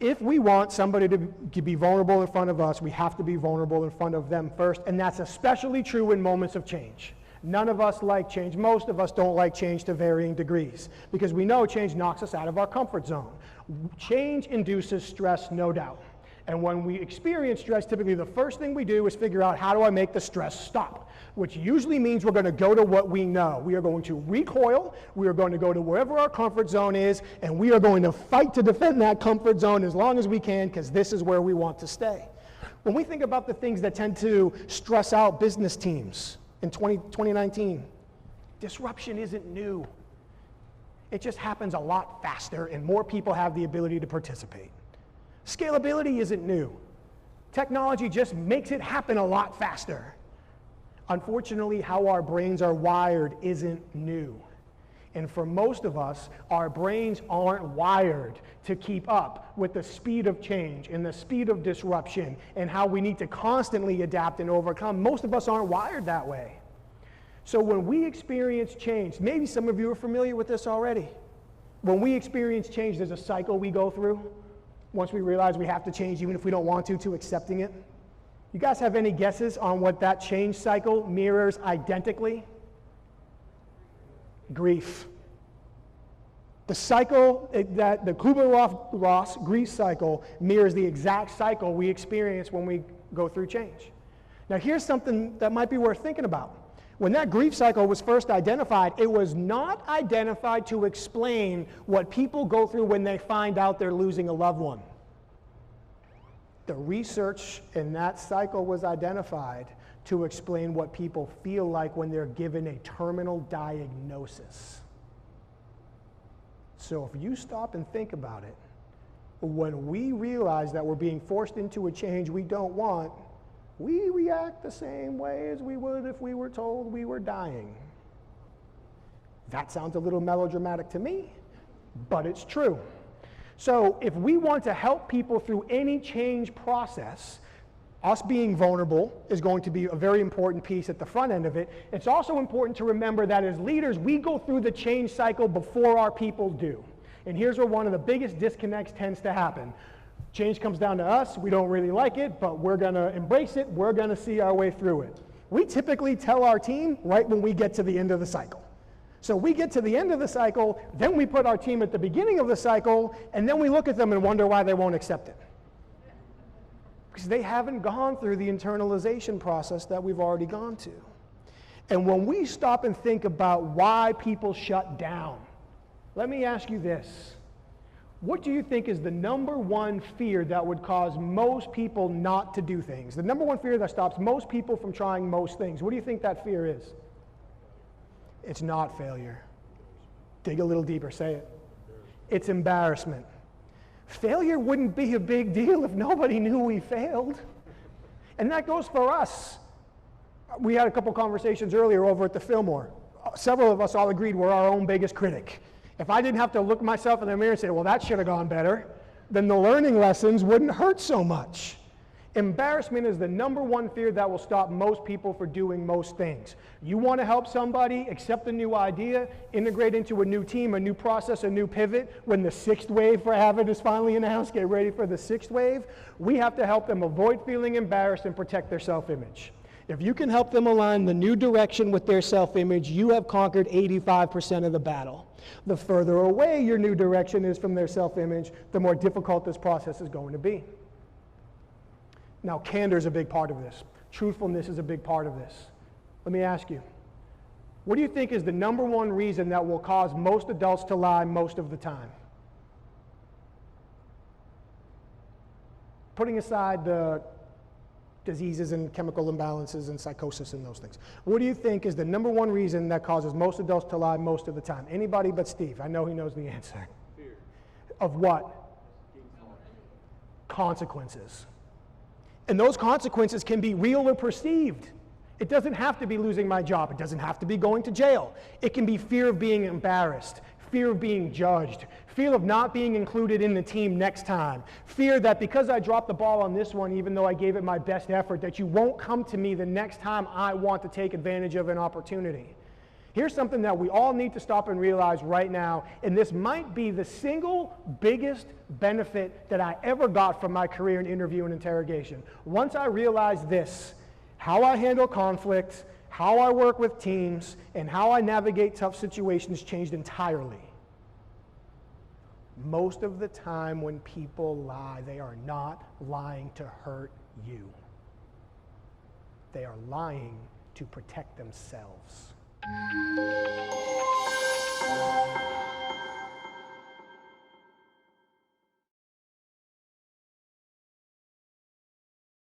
If we want somebody to be vulnerable in front of us, we have to be vulnerable in front of them first, and that's especially true in moments of change. None of us like change. Most of us don't like change to varying degrees, because we know change knocks us out of our comfort zone. Change induces stress, no doubt. And when we experience stress, typically the first thing we do is figure out, how do I make the stress stop? Which usually means we're going to go to what we know. We are going to recoil, we are going to go to wherever our comfort zone is, and we are going to fight to defend that comfort zone as long as we can, because this is where we want to stay. When we think about the things that tend to stress out business teams in 2019, disruption isn't new. It just happens a lot faster, and more people have the ability to participate. Scalability isn't new. Technology just makes it happen a lot faster. Unfortunately, how our brains are wired isn't new. And for most of us, our brains aren't wired to keep up with the speed of change and the speed of disruption and how we need to constantly adapt and overcome. Most of us aren't wired that way. So when we experience change, maybe some of you are familiar with this already. When we experience change, there's a cycle we go through. Once we realize we have to change, even if we don't want to accepting it. You guys have any guesses on what that change cycle mirrors identically? Grief. The cycle, that the Kubler-Ross grief cycle mirrors the exact cycle we experience when we go through change. Now here's something that might be worth thinking about. When that grief cycle was first identified, it was not identified to explain what people go through when they find out they're losing a loved one. The research in that cycle was identified to explain what people feel like when they're given a terminal diagnosis. So if you stop and think about it, when we realize that we're being forced into a change we don't want, we react the same way as we would if we were told we were dying. That sounds a little melodramatic to me, but it's true. So if we want to help people through any change process, us being vulnerable is going to be a very important piece at the front end of it. It's also important to remember that as leaders, we go through the change cycle before our people do. And here's where one of the biggest disconnects tends to happen. Change comes down to us, we don't really like it, but we're going to embrace it, we're going to see our way through it. We typically tell our team right when we get to the end of the cycle. So we get to the end of the cycle, then we put our team at the beginning of the cycle, and then we look at them and wonder why they won't accept it. Because they haven't gone through the internalization process that we've already gone to. And when we stop and think about why people shut down, let me ask you this. What do you think is the number one fear that would cause most people not to do things? The number one fear that stops most people from trying most things. What do you think that fear is? It's not failure. Dig a little deeper, say it. It's embarrassment. Failure wouldn't be a big deal if nobody knew we failed. And that goes for us. We had a couple conversations earlier over at the Fillmore. Several of us all agreed we're our own biggest critic. If I didn't have to look myself in the mirror and say, well, that should have gone better, then the learning lessons wouldn't hurt so much. Embarrassment is the number one fear that will stop most people from doing most things. You want to help somebody accept a new idea, integrate into a new team, a new process, a new pivot. When the sixth wave for Harvard is finally announced, get ready for the sixth wave. We have to help them avoid feeling embarrassed and protect their self-image. If you can help them align the new direction with their self-image, you have conquered 85% of the battle. The further away your new direction is from their self-image, the more difficult this process is going to be. Now, candor is a big part of this. Truthfulness is a big part of this. Let me ask you, what do you think is the number one reason that will cause most adults to lie most of the time? Putting aside the diseases and chemical imbalances and psychosis and those things. What do you think is the number one reason that causes most adults to lie most of the time? Anybody but Steve. I know he knows the answer. Fear. Of what? Consequences. And those consequences can be real or perceived. It doesn't have to be losing my job. It doesn't have to be going to jail. It can be fear of being embarrassed, fear of being judged, fear of not being included in the team next time, fear that because I dropped the ball on this one, even though I gave it my best effort, that you won't come to me the next time I want to take advantage of an opportunity. Here's something that we all need to stop and realize right now, and this might be the single biggest benefit that I ever got from my career in interview and interrogation. Once I realized this, how I handle conflict, how I work with teams, and how I navigate tough situations changed entirely. Most of the time when people lie, they are not lying to hurt you. They are lying to protect themselves.